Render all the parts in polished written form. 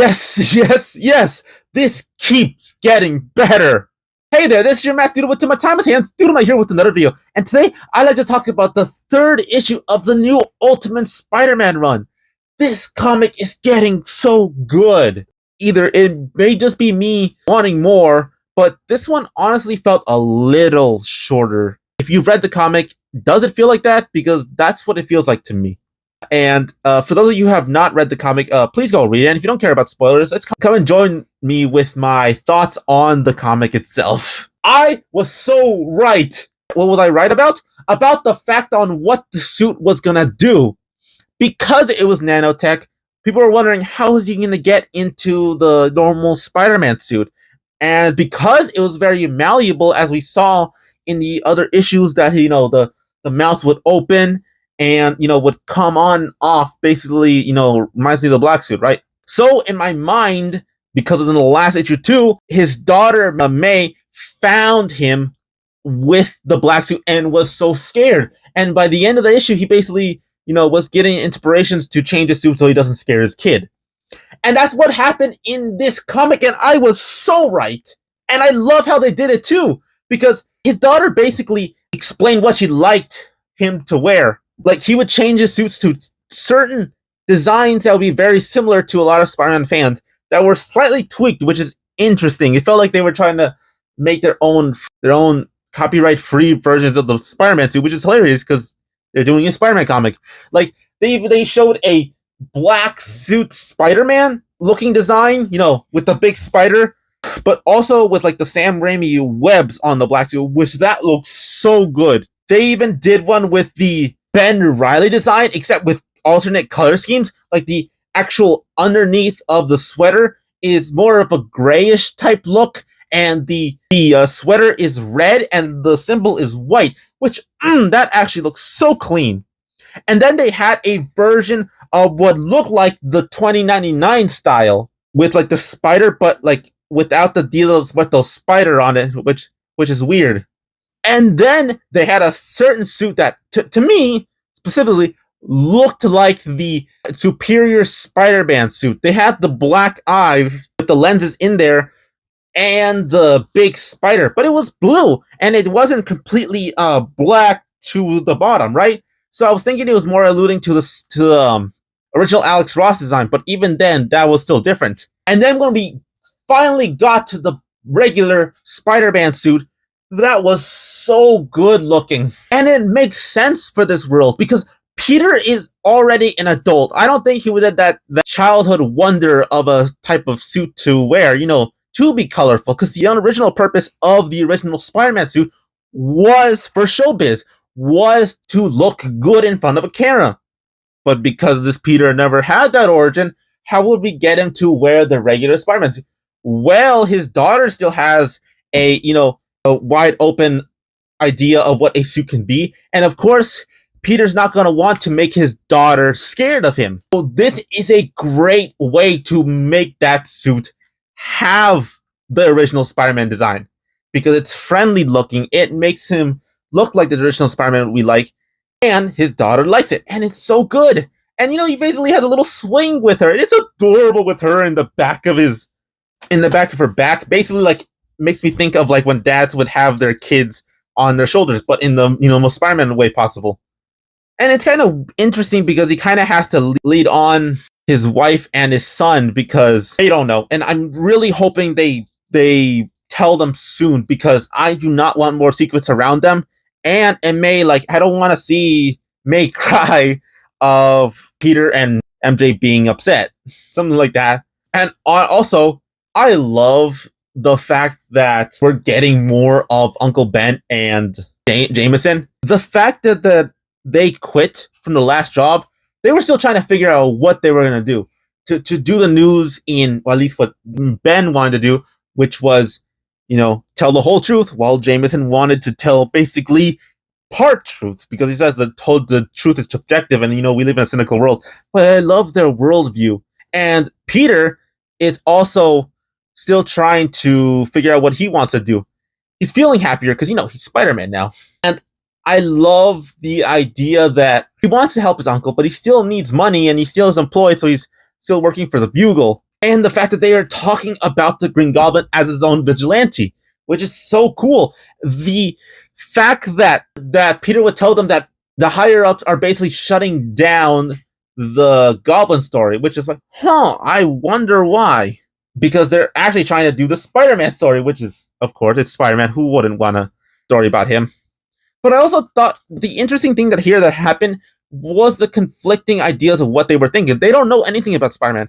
Yes, yes, yes. This keeps getting better. Hey there, this is your Matt Doodle with my Thomas Hands. Doodle here with another video. And today, I'd like to talk about the third issue of the new Ultimate Spider-Man run. This comic is getting so good. Either it may just be me wanting more, but this one honestly felt a little shorter. If you've read the comic, does it feel like that? Because that's what it feels like to me. And for those of you who have not read the comic, please go read it. And if you don't care about spoilers, let's come and join me with my thoughts on the comic itself. I was so right. What was I right about? About the fact on what the suit was gonna do. Because it was nanotech, people were wondering how is he gonna get into the normal Spider-Man suit. And because it was very malleable, as we saw in the other issues, that the mouth would open and would come on off, basically, reminds me of the black suit, right? So in my mind, because in the last issue too, his daughter May found him with the black suit and was so scared. And by the end of the issue, he basically, was getting inspirations to change his suit so he doesn't scare his kid. And that's what happened in this comic, and I was so right. And I love how they did it too, because his daughter basically explained what she liked him to wear. Like, he would change his suits to certain designs that would be very similar to a lot of Spider-Man fans that were slightly tweaked, which is interesting. It felt like they were trying to make their own copyright-free versions of the Spider-Man suit, which is hilarious because they're doing a Spider-Man comic. Like, they showed a black suit Spider-Man looking design, with the big spider, but also with like the Sam Raimi webs on the black suit, which that looks so good. They even did one with the Ben Riley design, except with alternate color schemes. Like, the actual underneath of the sweater is more of a grayish type look, and the sweater is red and the symbol is white, which that actually looks so clean. And then they had a version of what looked like the 2099 style with like the spider, but like without the deals with those spider on it, which is weird. And then they had a certain suit that, to me specifically, looked like the Superior Spider-Man suit. They had the black eyes with the lenses in there and the big spider, but it was blue and it wasn't completely black to the bottom, right? So I was thinking it was more alluding to the original Alex Ross design, but even then, that was still different. And then when we finally got to the regular Spider-Man suit, that was so good looking. And it makes sense for this world because Peter is already an adult. I don't think he would have that childhood wonder of a type of suit to wear, to be colorful, because the original purpose of the original Spider-Man suit was for showbiz, was to look good in front of a camera. But because this Peter never had that origin, how would we get him to wear the regular Spider-Man suit? Well, his daughter still has a wide open idea of what a suit can be. And of course, Peter's not going to want to make his daughter scared of him. So this is a great way to make that suit have the original Spider-Man design, because it's friendly looking. It makes him look like the original Spider-Man we like, and his daughter likes it, and it's so good. And he basically has a little swing with her, and it's adorable with her in the back of her back. Basically, like, makes me think of like when dads would have their kids on their shoulders, but in the most Spider-Man way possible. And it's kind of interesting because he kind of has to lead on his wife and his son because they don't know. And I'm really hoping they tell them soon, because I do not want more secrets around them. And May, like, I don't want to see May cry of Peter and MJ being upset. Something like that. And also, I love the fact that we're getting more of Uncle Ben and Jameson. The fact that they quit from the last job, they were still trying to figure out what they were going to do. To do the news in, or at least what Ben wanted to do, which was, tell the whole truth, while Jameson wanted to tell basically part truth, because he says the truth is subjective, and we live in a cynical world. But I love their worldview. And Peter is also still trying to figure out what he wants to do. He's feeling happier because he's Spider-Man now. And I love the idea that he wants to help his uncle, but he still needs money and he still is employed, so he's still working for the Bugle. and the fact that they are talking about the Green Goblin as his own vigilante, which is so cool. The fact that Peter would tell them that the higher ups are basically shutting down the Goblin story, which is like, I wonder why. Because they're actually trying to do the Spider-Man story, which is, of course, it's Spider-Man. Who wouldn't want a story about him? But I also thought the interesting thing that happened was the conflicting ideas of what they were thinking. They don't know anything about Spider-Man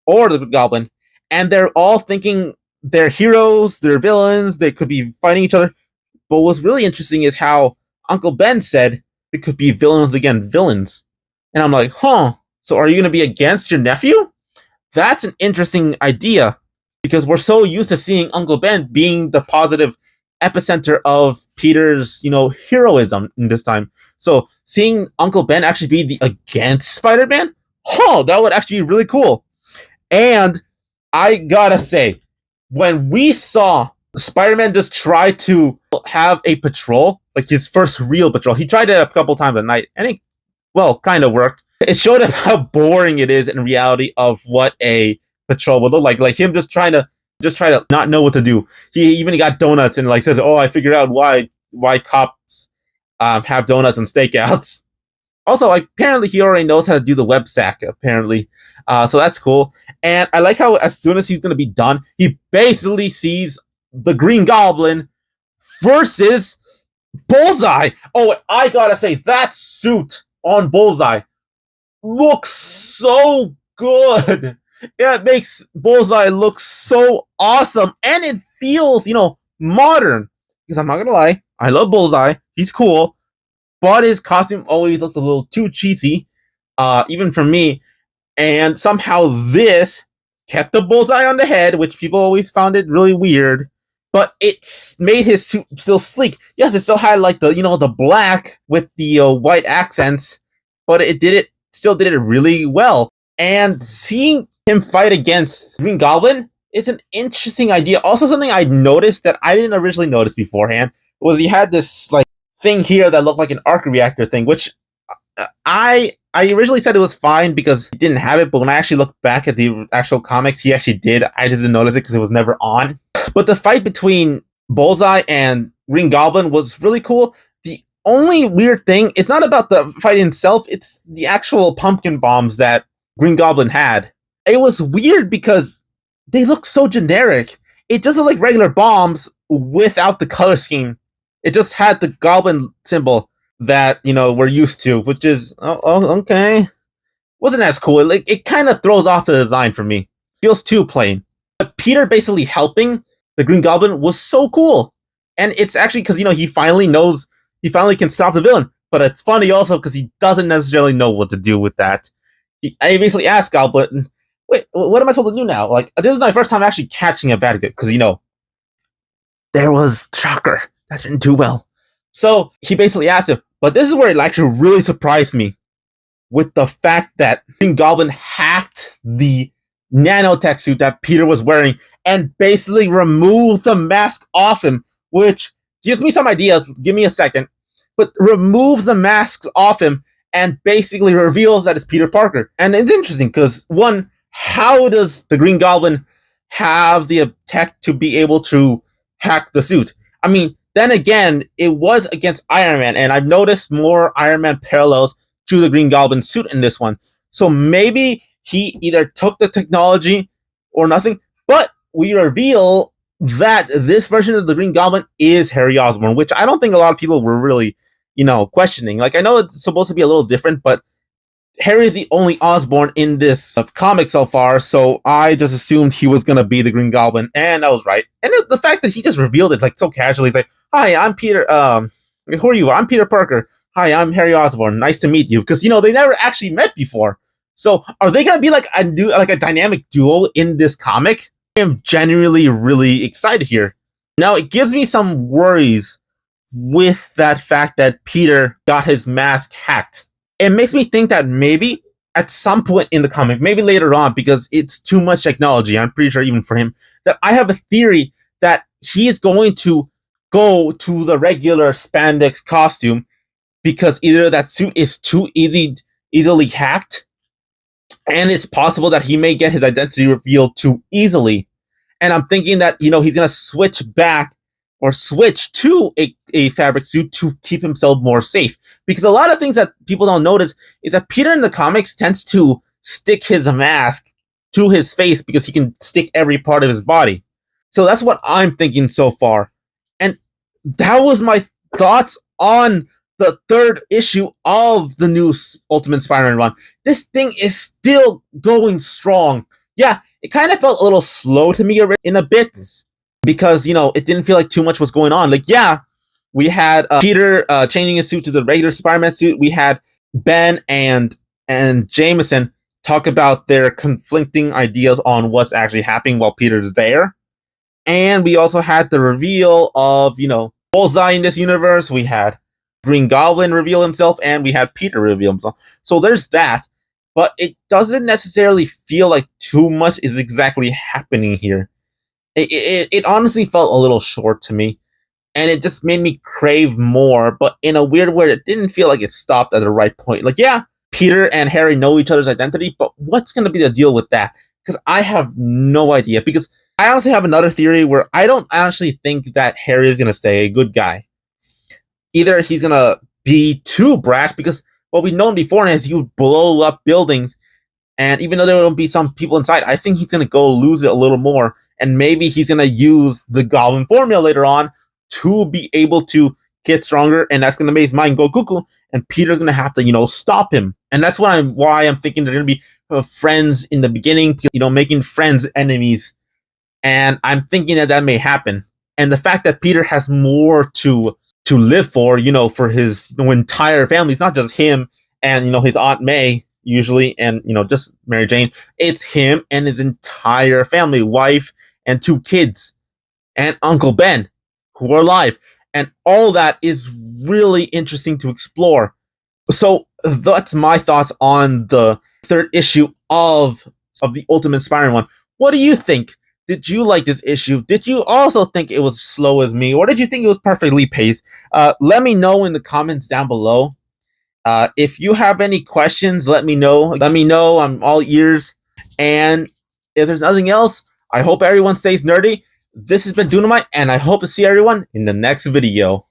or the Goblin, and they're all thinking they're heroes, they're villains, they could be fighting each other. But what's really interesting is how Uncle Ben said it could be villains against villains. And I'm like, so are you going to be against your nephew? That's an interesting idea because we're so used to seeing Uncle Ben being the positive epicenter of Peter's, heroism in this time. So seeing Uncle Ben actually be the against Spider-Man, that would actually be really cool. And I gotta say, when we saw Spider-Man just try to have a patrol, like his first real patrol, he tried it a couple times at night, and it, kind of worked. It showed him how boring it is in reality of what a patrol would look like. Like him just trying to not know what to do. He even got donuts and said, "Oh, I figured out why cops have donuts and stakeouts." Also, apparently he already knows how to do the web sack, apparently. So that's cool. And I like how as soon as he's going to be done, he basically sees the Green Goblin versus Bullseye. Oh, I gotta say, that suit on Bullseye looks so good. It makes Bullseye look so awesome. And it feels, modern. Because I'm not going to lie, I love Bullseye. He's cool. But his costume always looks a little too cheesy, even for me. And somehow this kept the Bullseye on the head, which people always found it really weird. But it made his suit still sleek. Yes, it still had the black with the white accents, but it still did it really well. And seeing him fight against Green Goblin, it's an interesting idea. Also, something I noticed that I didn't originally notice beforehand was he had this thing here that looked like an arc reactor thing, which I originally said it was fine because he didn't have it, but when I actually looked back at the actual comics, he actually did. I just didn't notice it because it was never on. But the fight between Bullseye and Green Goblin was really cool. The only weird thing, it's not about the fight itself, it's the actual pumpkin bombs that Green Goblin had. It was weird because they look so generic. It just looked like regular bombs without the color scheme. It just had the Goblin symbol that, we're used to, which is, okay. Wasn't as cool. It kind of throws off the design for me. Feels too plain. But Peter basically helping the Green Goblin was so cool. And it's actually because, he finally can stop the villain. But it's funny also because he doesn't necessarily know what to do with that. I basically asked Goblin, wait, what am I supposed to do now? This is my first time actually catching a bad guy, because, there was Shocker. That didn't do well. So he basically asked him, but this is where it actually really surprised me with the fact that Green Goblin hacked the nanotech suit that Peter was wearing and basically removes the mask off him, which gives me some ideas. Give me a second. But removes the masks off him and basically reveals that it's Peter Parker. And it's interesting because, one, how does the Green Goblin have the tech to be able to hack the suit? I mean, then again, it was against Iron Man, and I've noticed more Iron Man parallels to the Green Goblin suit in this one. So maybe he either took the technology or nothing, but we reveal that this version of the Green Goblin is Harry Osborn, which I don't think a lot of people were really, questioning. I know it's supposed to be a little different, but Harry is the only Osborn in this comic so far, so I just assumed he was going to be the Green Goblin, and I was right. And the fact that he just revealed it so casually, he's like, "Hi, I'm Peter, who are you? I'm Peter Parker. Hi, I'm Harry Osborn. Nice to meet you." Because, they never actually met before. So are they going to be a dynamic duo in this comic? I am genuinely really excited here. Now, it gives me some worries with that fact that Peter got his mask hacked. It makes me think that maybe at some point in the comic, maybe later on, because it's too much technology, I'm pretty sure even for him, that I have a theory that he is going to go to the regular spandex costume because either that suit is too easily hacked, and it's possible that he may get his identity revealed too easily. And I'm thinking that, he's going to switch back or switch to a fabric suit to keep himself more safe. Because a lot of things that people don't notice is that Peter in the comics tends to stick his mask to his face because he can stick every part of his body. So that's what I'm thinking so far. And that was my thoughts on the third issue of the new Ultimate Spider-Man run. This thing is still going strong. Yeah, it kind of felt a little slow to me in a bit because, it didn't feel like too much was going on. Like, yeah, we had Peter changing his suit to the regular Spider-Man suit. We had Ben and Jameson talk about their conflicting ideas on what's actually happening while Peter's there. And we also had the reveal of, Bullseye in this universe. We had Green Goblin reveal himself, and we had Peter reveal himself. So there's that. But it doesn't necessarily feel like too much is exactly happening here. It honestly felt a little short to me. And it just made me crave more, but in a weird way, it didn't feel like it stopped at the right point. Like, yeah, Peter and Harry know each other's identity, but what's going to be the deal with that? Because I have no idea. Because I honestly have another theory where I don't actually think that Harry is going to stay a good guy. Either he's going to be too brash, because what we've known before is he would blow up buildings, and even though there will be some people inside, I think he's going to go lose it a little more, and maybe he's going to use the Goblin formula later on to be able to get stronger, and that's going to make his mind go cuckoo, and Peter's going to have to, stop him. And that's why I'm thinking they're going to be friends in the beginning, making friends enemies. And I'm thinking that may happen. And the fact that Peter has more to live for, for his entire family. It's not just him and, his Aunt May, usually, and, just Mary Jane. It's him and his entire family, wife and 2 kids, and Uncle Ben, who are alive. And all that is really interesting to explore. So that's my thoughts on the third issue of the Ultimate Spider-Man one. What do you think? Did you like this issue? Did you also think it was slow as me, or did you think it was perfectly paced? Let me know in the comments down below. If you have any questions, let me know. Let me know. I'm all ears. And if there's nothing else, I hope everyone stays nerdy. This has been Dunamite, and I hope to see everyone in the next video.